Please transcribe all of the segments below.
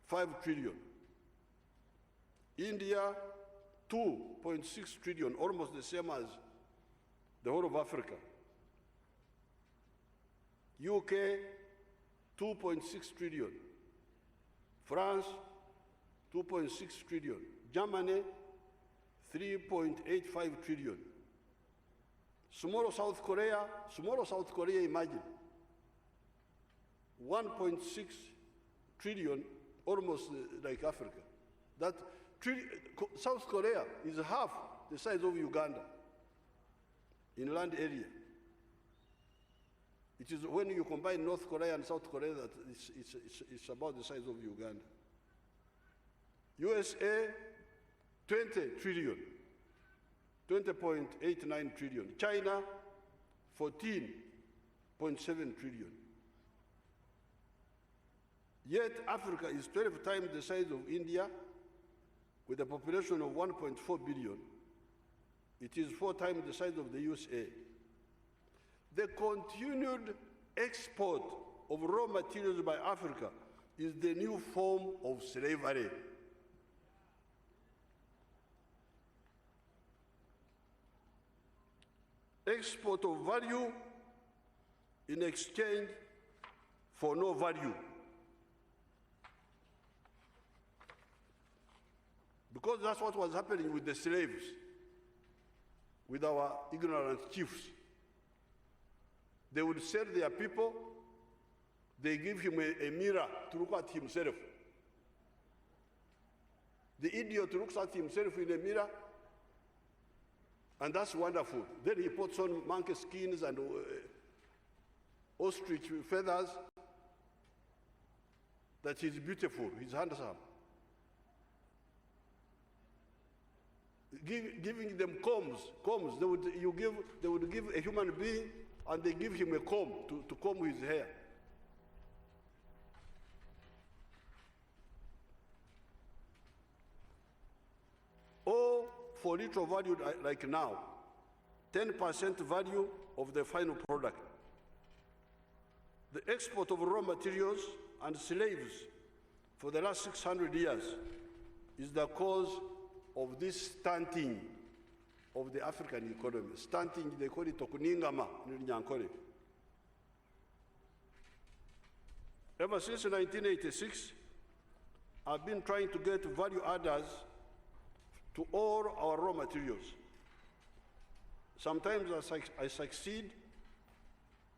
5 trillion. India, 2.6 trillion, almost the same as the whole of Africa. UK, 2.6 trillion. France, 2.6 trillion. Germany, 3.85 trillion. Tomorrow, South Korea, imagine. 1.6 trillion, almost like Africa. That South Korea is half the size of Uganda in land area. It is when you combine North Korea and South Korea that it's about the size of Uganda. USA, 20 trillion, 20.89 trillion. China, 14.7 trillion. Yet Africa is 12 times the size of India with a population of 1.4 billion. It is 4 times the size of the USA. The continued export of raw materials by Africa is the new form of slavery. Export of value in exchange for no value. Because that's what was happening with the slaves, with our ignorant chiefs. They would sell their people, they give him a mirror to look at himself. The idiot looks at himself in a mirror, and that's wonderful. Then he puts on monkey skins and ostrich feathers, that he's beautiful, he's handsome. Giving them combs, they would give a human being, and they give him a comb to comb his hair. Or for little value like now, 10% value of the final product. The export of raw materials and slaves for the last 600 years is the cause of this stunting of the African economy. Stunting, they call it Tokuningama in Nyankore. Ever since 1986, I've been trying to get value adders to all our raw materials. Sometimes I succeed,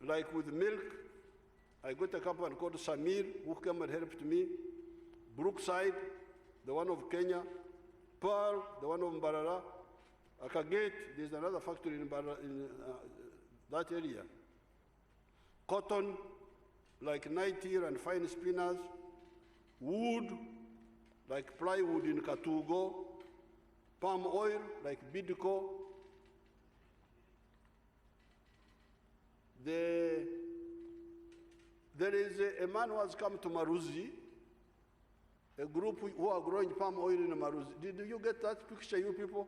like with milk. I got a company called Samir, who came and helped me. Brookside, the one of Kenya. Pearl, the one of Mbarara. Akaget, there's another factory in that area. Cotton, like Nigeria and fine spinners. Wood, like plywood in Katugo. Palm oil, like Bidco. There is a man who has come to Maruzi, a group who are growing palm oil in Maruzi. Did you get that picture, you people?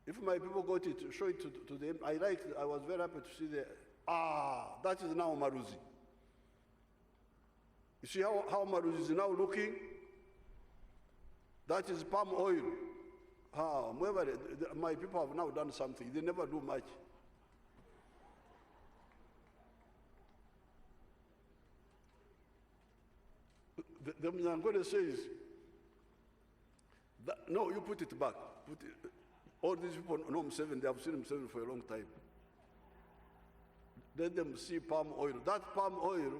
If my people got it, show it to them. I liked it. I was very happy to see that is now Maruzi. You see how Maruzi is now looking? That is palm oil. My people have now done something. They never do much. The Mzangore says, no, you put it back. All these people know Museveni, they have seen Museveni for a long time. Let them see palm oil. That palm oil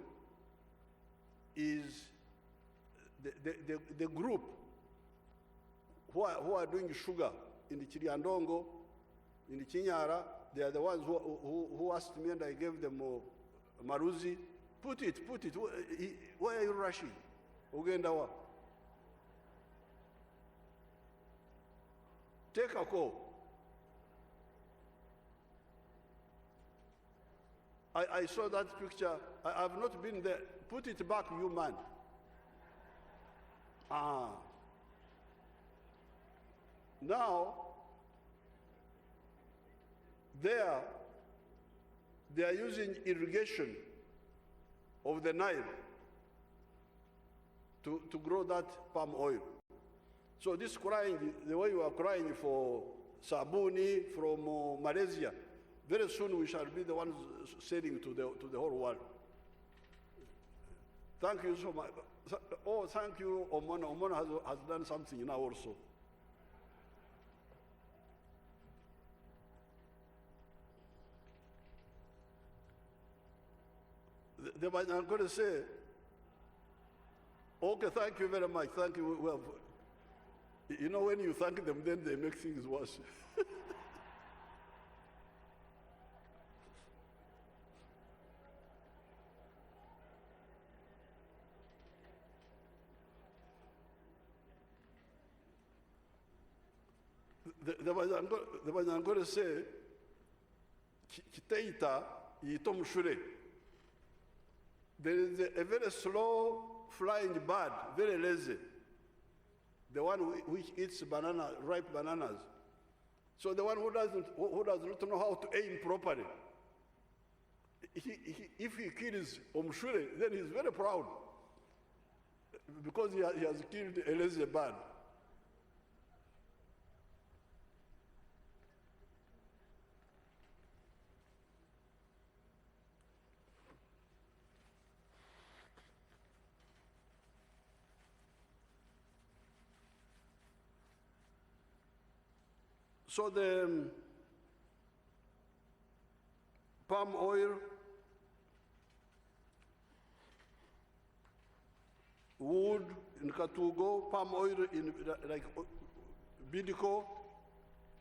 is the group who are doing sugar in the Chiriandongo, in the Chinyara. They are the ones who asked me, and I gave them Maruzi. Put it. Why are you rushing? Ugendawa. Take a call. I saw that picture. I have not been there. Put it back, you man. Now, they are using irrigation of the Nile to grow that palm oil. So this crying, the way you are crying for sabuni from Malaysia, very soon we shall be the ones selling to the whole world. Thank you so much. Oh, thank you, Omona. Omona has done something now also. I'm going to say, okay, thank you very much. Thank you. Well, you know, when you thank them, then they make things worse. I'm going to say, Kiteita, Yitom Shure. There is a very slow flying bird, very lazy. The one which eats banana, ripe bananas. So the one who does not know how to aim properly. If he kills Omshure, then he's very proud because he has killed a lazy bird. So the palm oil, wood in Katugo, palm oil in like Bidiko,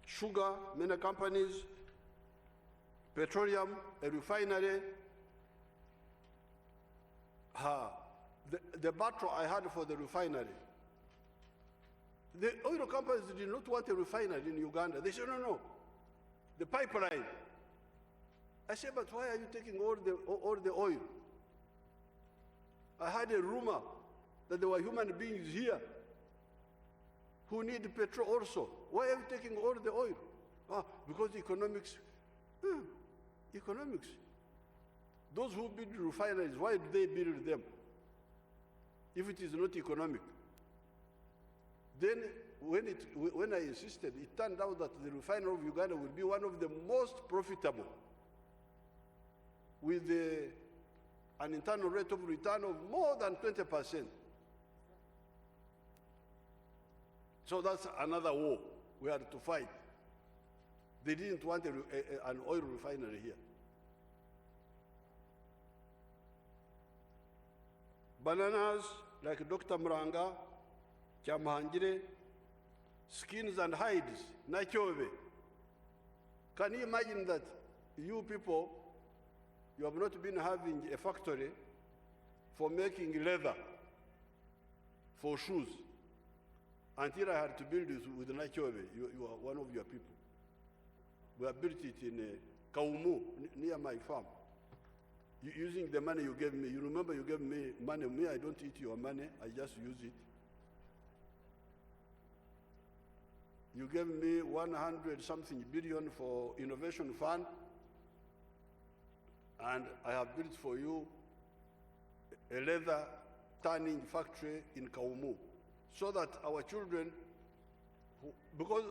sugar, many companies, petroleum, a refinery. The battle I had for the refinery. The oil companies did not want a refinery in Uganda. They said, no, the pipeline. I said, but why are you taking all the oil? I had a rumor that there were human beings here who need petrol also. Why are you taking all the oil? Because economics. Economics. Those who build refineries, why do they build them if it is not economic? Then when I insisted, it turned out that the refinery of Uganda will be one of the most profitable with an internal rate of return of more than 20%. So that's another war we had to fight. They didn't want an oil refinery here. Bananas, like Dr. Mranga, Chamahangire, skins and hides, Nachove. Can you imagine that you people, you have not been having a factory for making leather for shoes until I had to build it with Nachove. You are one of your people. We have built it in Kaumu, near my farm. Using the money you gave me. You remember you gave me money. Me, I don't eat your money. I just use it. You gave me 100-something billion for innovation fund, and I have built for you a leather tanning factory in Kaumu, so that our children, because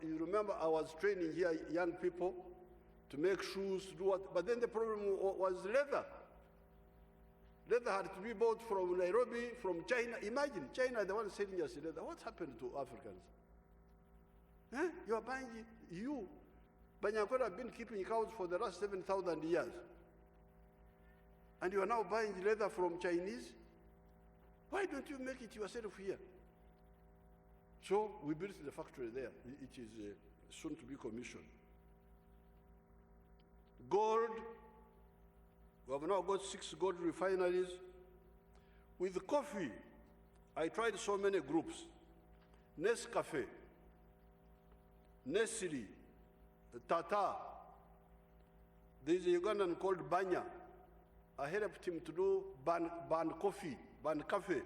you remember I was training here young people to make shoes, do what, but then the problem was leather. Leather had to be bought from Nairobi, from China. Imagine, China, the one selling us leather. What happened to Africans? You are buying, Banyankole have been keeping cows for the last 7,000 years. And you are now buying leather from Chinese? Why don't you make it yourself here? So we built the factory there. It is soon to be commissioned. Gold, we have now got 6 gold refineries. With coffee, I tried so many groups. Nescafe, Nestle, Tata. There is a Ugandan called Banya. I helped him to do ban cafe.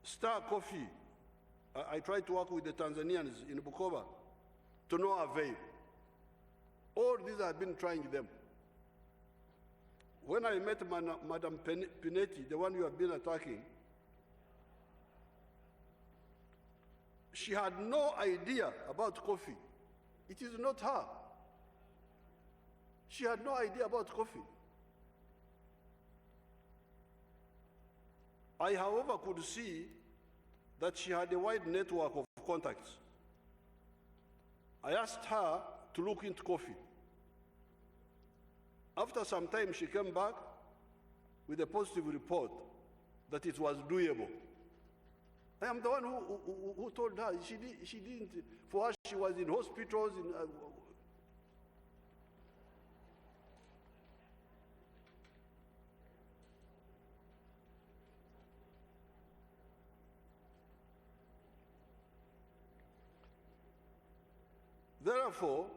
Star Coffee. I tried to work with the Tanzanians in Bukoba to no avail. All these I've been trying them. When I met Madam Pinetti, the one you have been attacking, she had no idea about coffee. It is not her. She had no idea about coffee. I, however, could see that she had a wide network of contacts. I asked her to look into coffee. After some time, she came back with a positive report that it was doable. I am the one who told her. She didn't, for her, she was in hospitals. Therefore,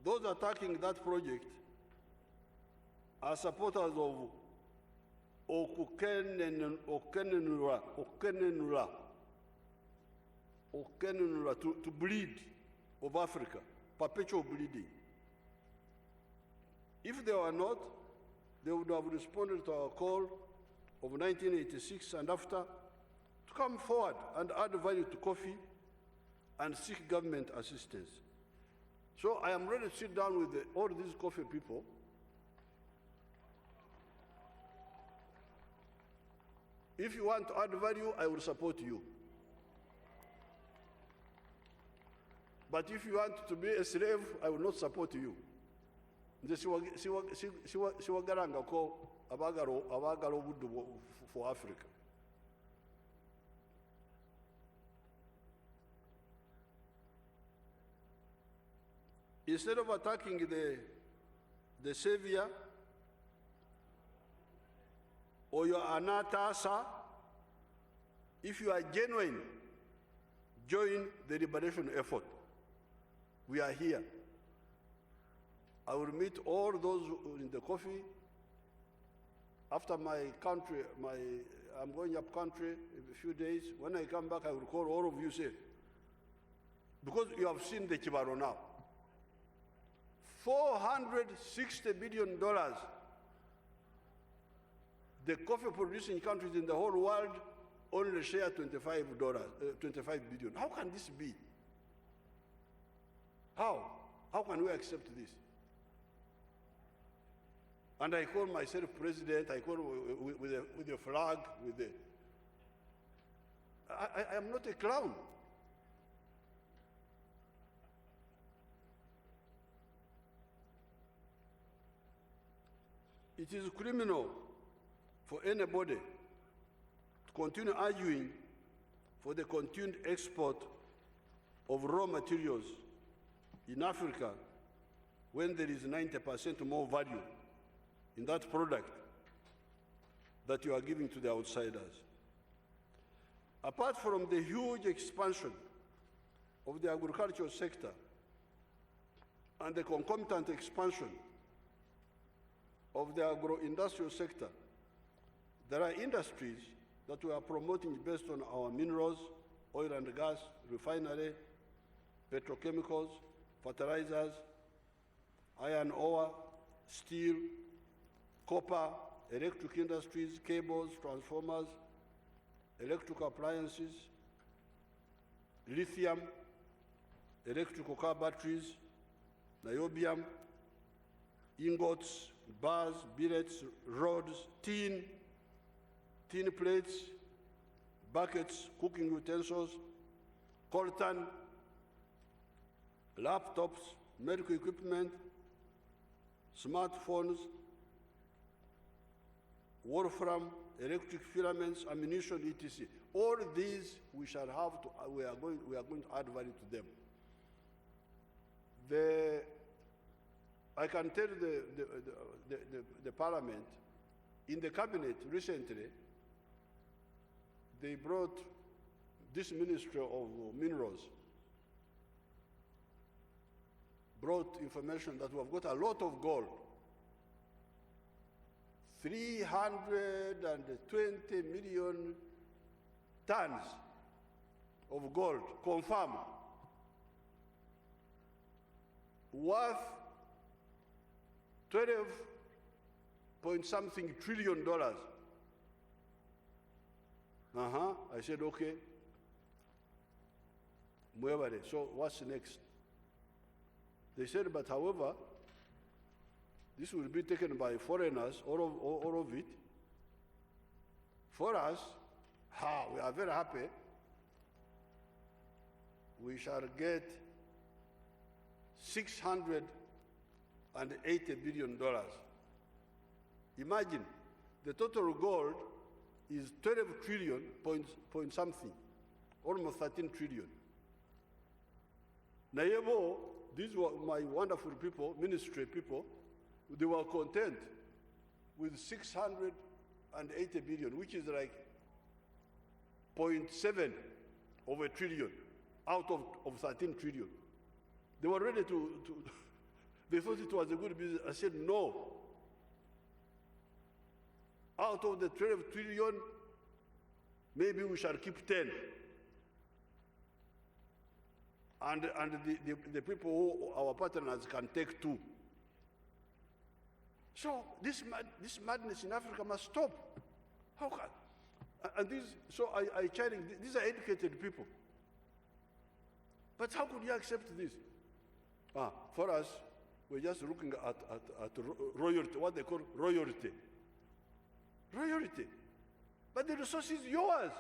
those attacking that project are supporters of to bleed of Africa, perpetual bleeding. If they were not, they would have responded to our call of 1986 and after to come forward and add value to coffee and seek government assistance. So I am ready to sit down with all these coffee people If you want to add value, I will support you. But if you want to be a slave, I will not support you. Siwagaranga ko abagalo obuddu for Africa. Instead of attacking the savior or your anatasa, if you are genuine, join the liberation effort. We are here. I will meet all those in the coffee. After my country, I'm going up country in a few days. When I come back, I will call all of you safe. Because you have seen the Kibaro now. $460 billion. The coffee producing countries in the whole world only share $25 billion. How can this be? How? How can we accept this? And I call myself president, I call with a flag, I am not a clown. It is criminal for anybody to continue arguing for the continued export of raw materials in Africa when there is 90% more value in that product that you are giving to the outsiders. Apart from the huge expansion of the agricultural sector and the concomitant expansion of the agro-industrial sector, there are industries that we are promoting based on our minerals, oil and gas, refinery, petrochemicals, fertilizers, iron ore, steel, copper, electric industries, cables, transformers, electrical appliances, lithium, electrical car batteries, niobium, ingots, bars, billets, rods, tin plates, buckets, cooking utensils, coltan, laptops, medical equipment, smartphones, wolfram, electric filaments, ammunition, etc. All these we shall have to, we are going to add value to them. I can tell the parliament, in the cabinet recently, they brought this Ministry of Minerals, brought information that we have got a lot of gold. 320 million tons of gold, confirmed, worth 12-point-something trillion dollars. I said, okay. Museveni. So what's next? They said, but however, this will be taken by foreigners, all of it. For us, we are very happy. We shall get $680 billion. Imagine, the total gold is 12 trillion point something, almost 13 trillion. Nayebo, these were my wonderful people, ministry people, they were content with 680 billion, which is like 0.7 of a trillion out of 13 trillion. They were ready they thought it was a good business. I said, no. Out of the 12 trillion, maybe we shall keep 10. And the people who our partners can take 2. So this madness in Africa must stop. How can? And so I challenge, these are educated people. But how could you accept this? For us, we're just looking at royalty, what they call royalty. Royalty. But the resource is yours.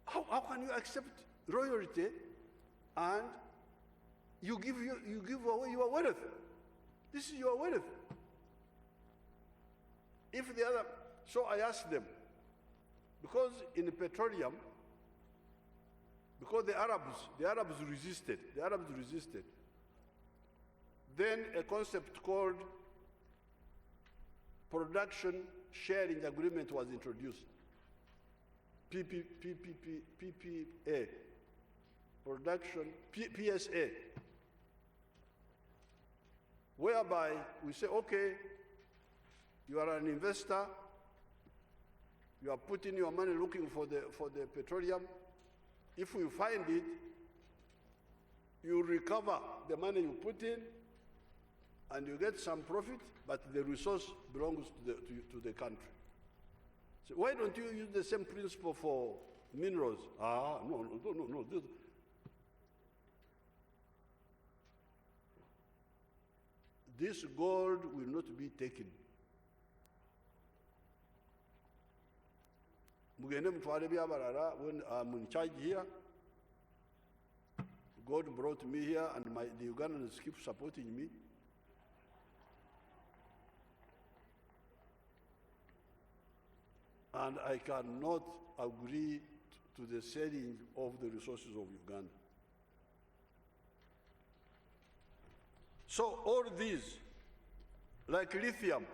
How can you accept royalty and you give away your wealth? This is your wealth. So I asked them, because in petroleum, because the Arabs resisted. Then a concept called production sharing agreement was introduced. PPA, PSA, whereby we say, okay, you are an investor, you are putting your money looking for the petroleum. If we find it, you recover the money you put in, and you get some profit, but the resource belongs to the country. So why don't you use the same principle for minerals? No. This gold will not be taken. When I'm in charge here, God brought me here, and the Ugandans keep supporting me. And I cannot agree to the selling of the resources of Uganda. So all these, like lithium,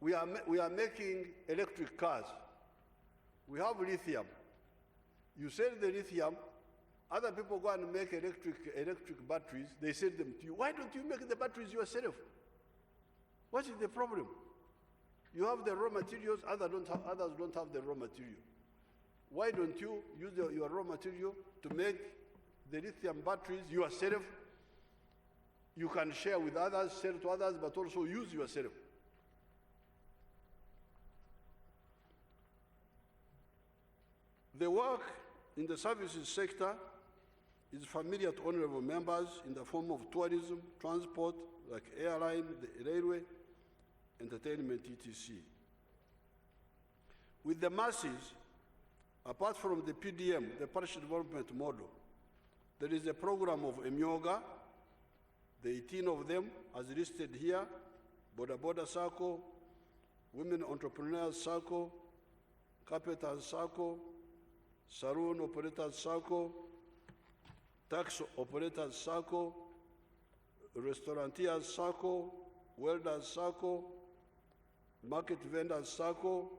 we are making electric cars. We have lithium. You sell the lithium, other people go and make electric batteries, they sell them to you. Why don't you make the batteries yourself? What is the problem? You have the raw materials, others don't have the raw material. Why don't you use your raw material to make the lithium batteries yourself? You can share with others, sell to others, but also use yourself. The work in the services sector is familiar to honorable members in the form of tourism, transport, like airline, the railway, entertainment, etc. With the masses, apart from the PDM, the Partial Development Model, there is a program of Emyoga, the 18 of them, as listed here: Boda Boda Circle, Women Entrepreneurs Circle, Carpenters Circle, Saloon Operators Circle, Tax Operators Circle, Restaurateurs Circle, Welders Circle, Market Vendors Circle,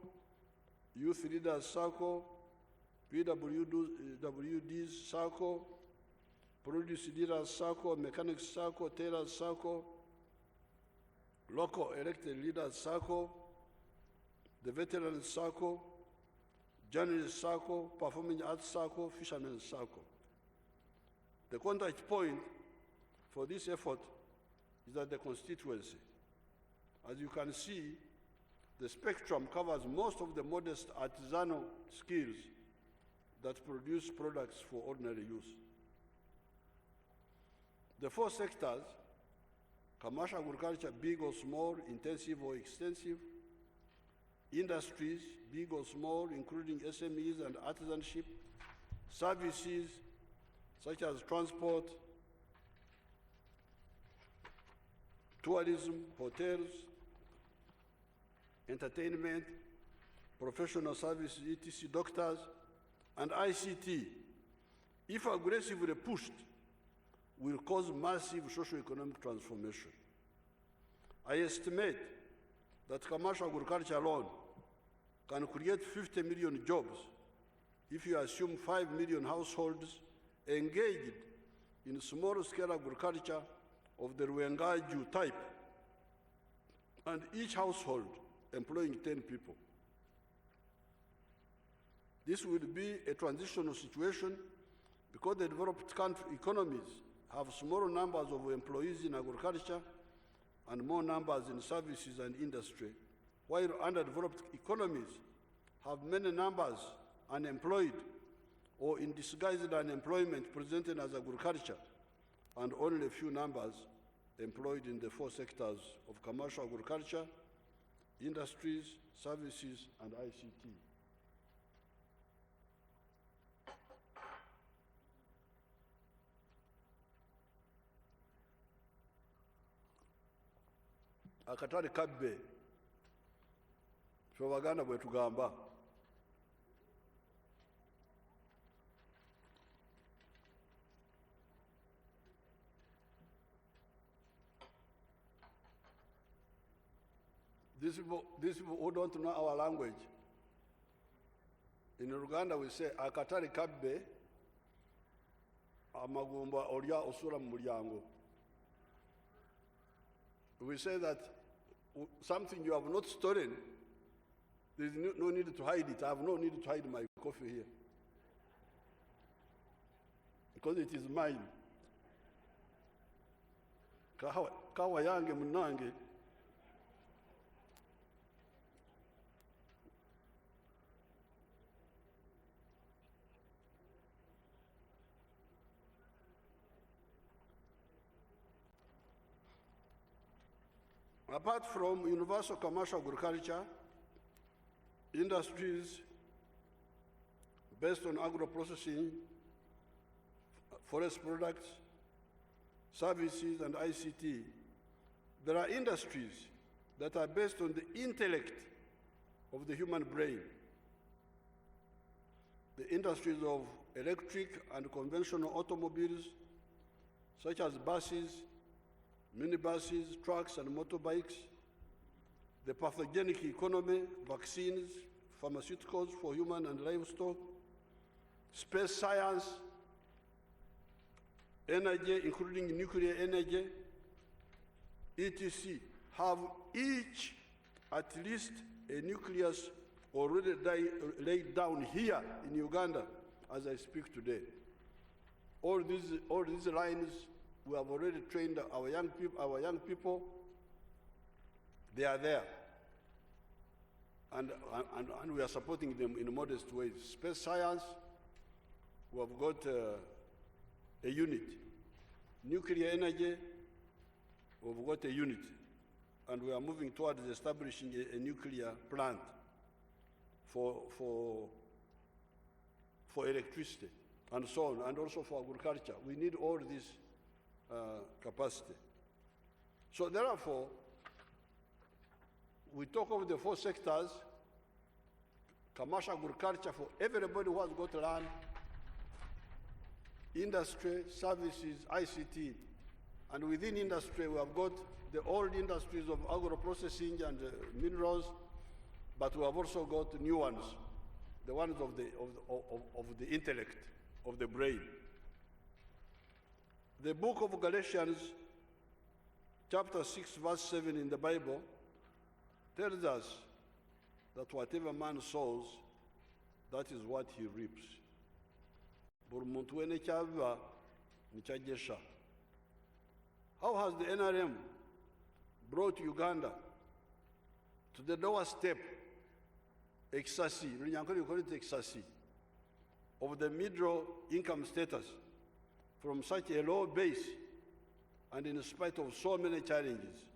Youth Leaders Circle, PWDs Circle, Produce Leaders Circle, Mechanics Circle, Tailors Circle, Local Elected Leaders Circle, the Veterans Circle, Journalists Circle, Performing Arts Circle, Fishermen Circle. The contact point for this effort is at the constituency. As you can see, the spectrum covers most of the modest artisanal skills that produce products for ordinary use. The four sectors, commercial agriculture, big or small, intensive or extensive, industries, big or small, including SMEs and artisanship, services such as transport, tourism, hotels, entertainment, professional services, etc., doctors, and ICT, if aggressively pushed, will cause massive socio-economic transformation. I estimate that commercial agriculture alone can create 50 million jobs if you assume 5 million households engaged in small-scale agriculture of the Ruengaju type, and each household employing 10 people. This will be a transitional situation because the developed country economies have smaller numbers of employees in agriculture and more numbers in services and industry, while underdeveloped economies have many numbers unemployed or in disguised unemployment presented as agriculture, and only a few numbers employed in the four sectors of commercial agriculture, industries, services, and ICT. Akatale kabbe ffe Abaganda bwe tugamba. These people who don't know our language, in Uganda we say akatale kabbe amagumba olya osula mu mulyango. We say that something you have not stolen, there is no need to hide it. I have no need to hide my coffee here, because it is mine. Kawa yange munange. Apart from universal commercial agriculture, industries based on agro-processing, forest products, services, and ICT, there are industries that are based on the intellect of the human brain. The industries of electric and conventional automobiles, such as buses, minibuses, trucks, and motorbikes, the pathogenic economy, vaccines, pharmaceuticals for human and livestock, space science, energy, including nuclear energy, etc., have each at least a nucleus already laid down here in Uganda as I speak today. All these lines, we have already trained our young people. They are there. And we are supporting them in modest ways. Space science, we have got a unit. Nuclear energy, we've got a unit. And we are moving towards establishing a nuclear plant for electricity and so on, and also for agriculture. We need all this capacity. So therefore, we talk of the four sectors: commercial agriculture for everybody who has got land, industry, services, ICT, and within industry we have got the old industries of agro-processing and minerals, but we have also got new ones, the ones of the intellect, of the brain. The book of Galatians, chapter 6, verse 7 in the Bible, tells us that whatever man sows, that is what he reaps. Buli muntu wene kyava nikyajesha. How has the NRM brought Uganda to the lower step, ecstasy, Runyankole call it ecstasy, of the middle income status from such a low base and in spite of so many challenges?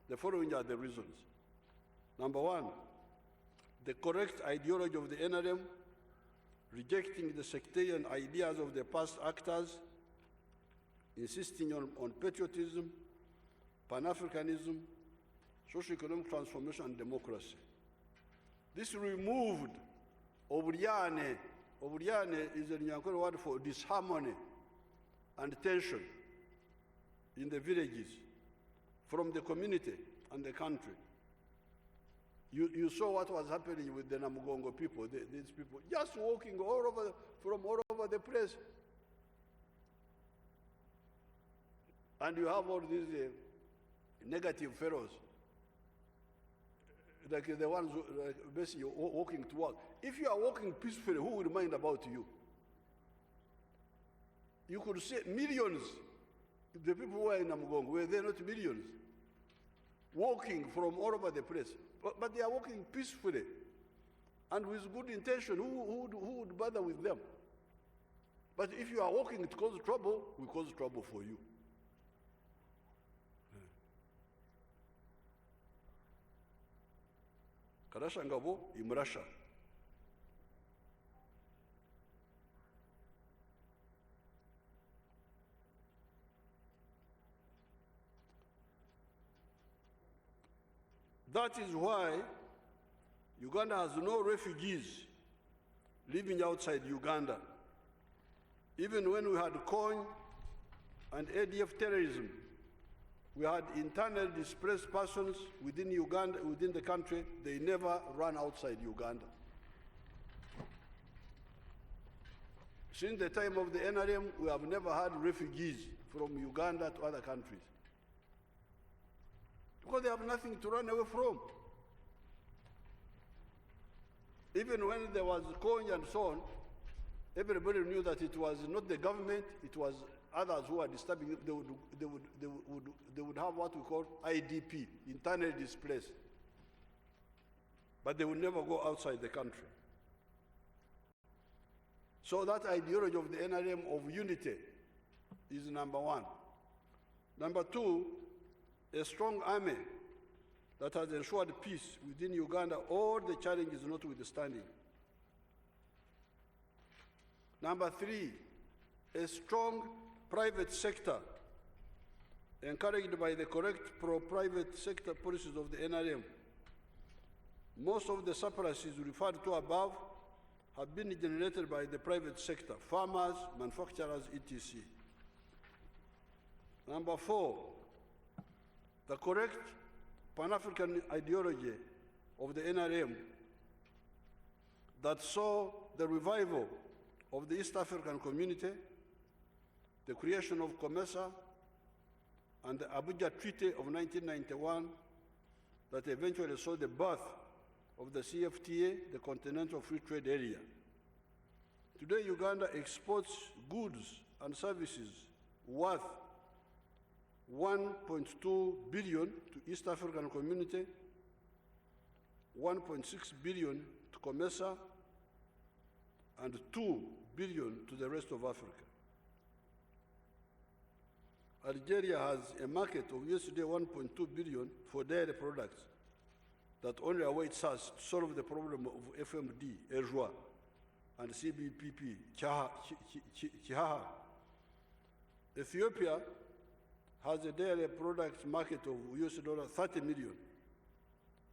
The following are the reasons. Number one, the correct ideology of the NRM, rejecting the sectarian ideas of the past actors, insisting on patriotism, Pan-Africanism, socio-economic transformation, and democracy. This removed Oburyane. Oburyane is a Nyankore word for disharmony and tension in the villages, from the community and the country. You saw what was happening with the Namugongo people, these people just walking from all over the place. And you have all these negative fellows, like the ones basically walking to work. If you are walking peacefully, who will mind about you? You could say millions. The people who were in Namugongo, were they not millions? Walking from all over the place. But they are walking peacefully and with good intention. Who would bother with them? But if you are walking to cause trouble, we cause trouble for you. Karasha ngabo imrasha. That is why Uganda has no refugees living outside Uganda. Even when we had COIN and ADF terrorism, we had internally displaced persons within Uganda, within the country. They never ran outside Uganda. Since the time of the NRM, we have never had refugees from Uganda to other countries, because they have nothing to run away from. Even when there was COIN and so on, everybody knew that it was not the government, it was others who are disturbing them. They would have what we call IDP, internally displaced. But they would never go outside the country. So that ideology of the NRM of unity is number one. Number two, a strong army that has ensured peace within Uganda, all the challenges notwithstanding. Number three, a strong private sector encouraged by the correct pro-private sector policies of the NRM. Most of the surpluses referred to above have been generated by the private sector, farmers, manufacturers, etc. Number four, the correct Pan-African ideology of the NRM that saw the revival of the East African community, the creation of COMESA, and the Abuja Treaty of 1991 that eventually saw the birth of the CFTA, the Continental Free Trade Area. Today, Uganda exports goods and services worth $1.2 billion to East African community, $1.6 billion to COMESA, and $2 billion to the rest of Africa. Algeria has a market of yesterday $1.2 billion for dairy products that only awaits us to solve the problem of FMD, EJOA, and CBPP, Chihaha. Ethiopia has a dairy products market of $30 million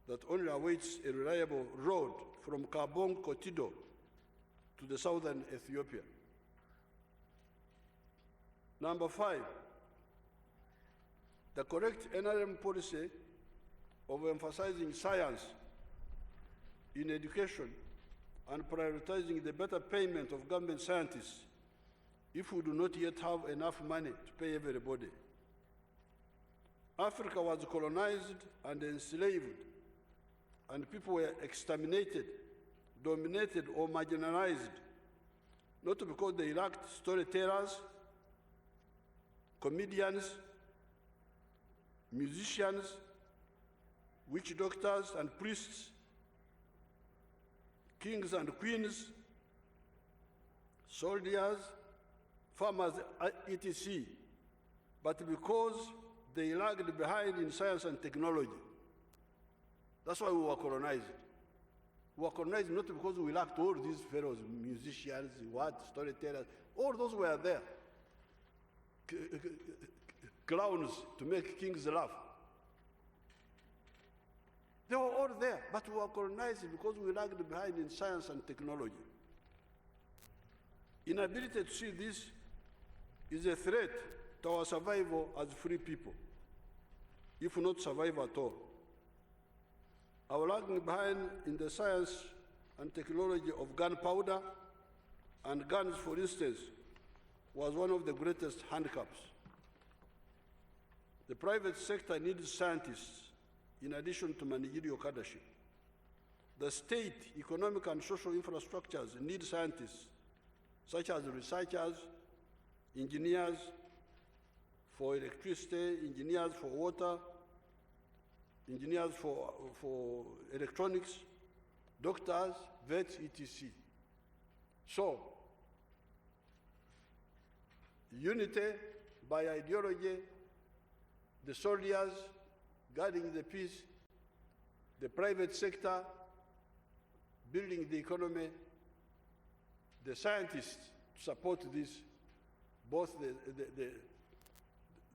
that only awaits a reliable road from Karbon Kotido to the southern Ethiopia. Number five, the correct NRM policy of emphasizing science in education and prioritizing the better payment of government scientists if we do not yet have enough money to pay everybody. Africa was colonized and enslaved, and people were exterminated, dominated, or marginalized, not because they lacked storytellers, comedians, musicians, witch doctors and priests, kings and queens, soldiers, farmers, etc., but because they lagged behind in science and technology. That's why we were colonized. We were colonized not because we lacked all these fellows, musicians, storytellers, all those were there. Clowns to make kings laugh. They were all there, but we were colonized because we lagged behind in science and technology. Inability to see this is a threat to our survival as free people, if not survive at all. Our lagging behind in the science and technology of gunpowder and guns, for instance, was one of the greatest handicaps. The private sector needs scientists in addition to managerial cadreship. The state, economic and social infrastructures need scientists, such as researchers, engineers for electricity, engineers for water, engineers for electronics, doctors, vets, etc. So, unity by ideology, the soldiers guarding the peace, the private sector building the economy, the scientists to support this, both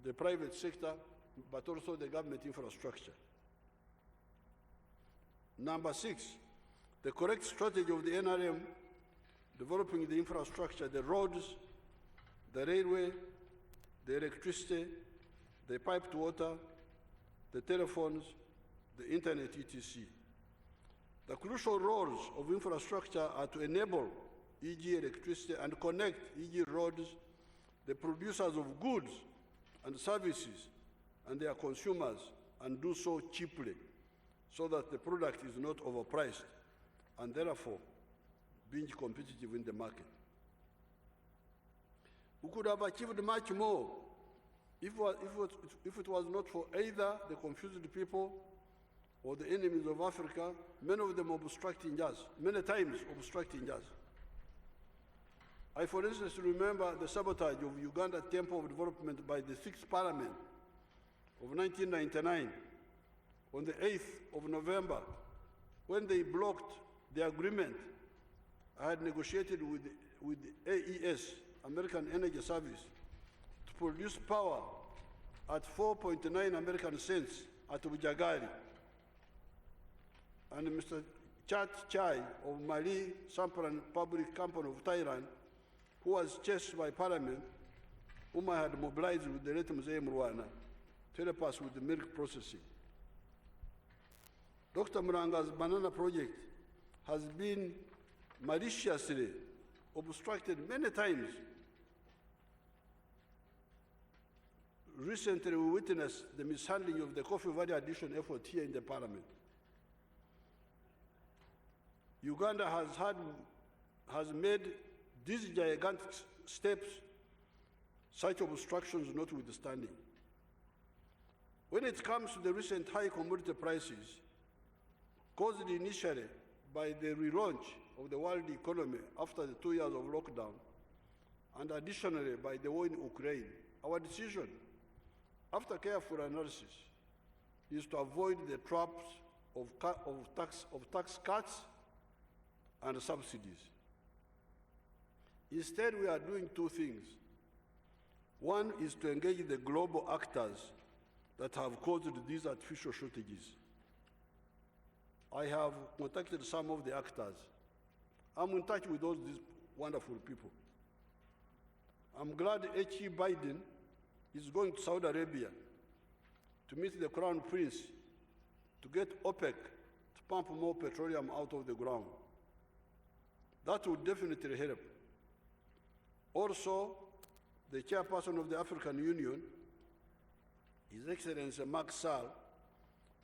the private sector, but also the government infrastructure. Number 6, the correct strategy of the NRM, developing the infrastructure, the roads, the railway, the electricity, the piped water, the telephones, the internet, etc. The crucial roles of infrastructure are to enable, e.g. electricity, and connect, e.g. roads, the producers of goods and services and their consumers, and do so cheaply, so that the product is not overpriced and therefore being competitive in the market. We could have achieved much more if it was not for either the confused people or the enemies of Africa, many of them obstructing us, many times obstructing us. I, for instance, remember the sabotage of Uganda Temple of Development by the 6th Parliament of 1999 on the 8th of November, when they blocked the agreement I had negotiated with AES, American Energy Service, to produce power at 4.9 American cents at Bujagari. And Mr. Chat Chai of Mali Sampan Public Company of Thailand, who was chased by Parliament, whom I had mobilized with the late Museveni Mrwana to help us with the milk processing. Dr. Muranga's banana project has been maliciously obstructed many times. Recently, we witnessed the mishandling of the Coffee Valley addition effort here in the Parliament. Uganda has made these gigantic steps, such obstructions notwithstanding. When it comes to the recent high commodity prices, caused initially by the relaunch of the world economy after the 2 years of lockdown, and additionally by the war in Ukraine, our decision, after careful analysis, is to avoid the traps of tax cuts and subsidies. Instead, we are doing two things. One is to engage the global actors that have caused these artificial shortages. I have contacted some of the actors. I'm in touch with all these wonderful people. I'm glad H.E. Biden is going to Saudi Arabia to meet the Crown Prince to get OPEC to pump more petroleum out of the ground. That would definitely help. Also, the chairperson of the African Union, His Excellency Macky Sall,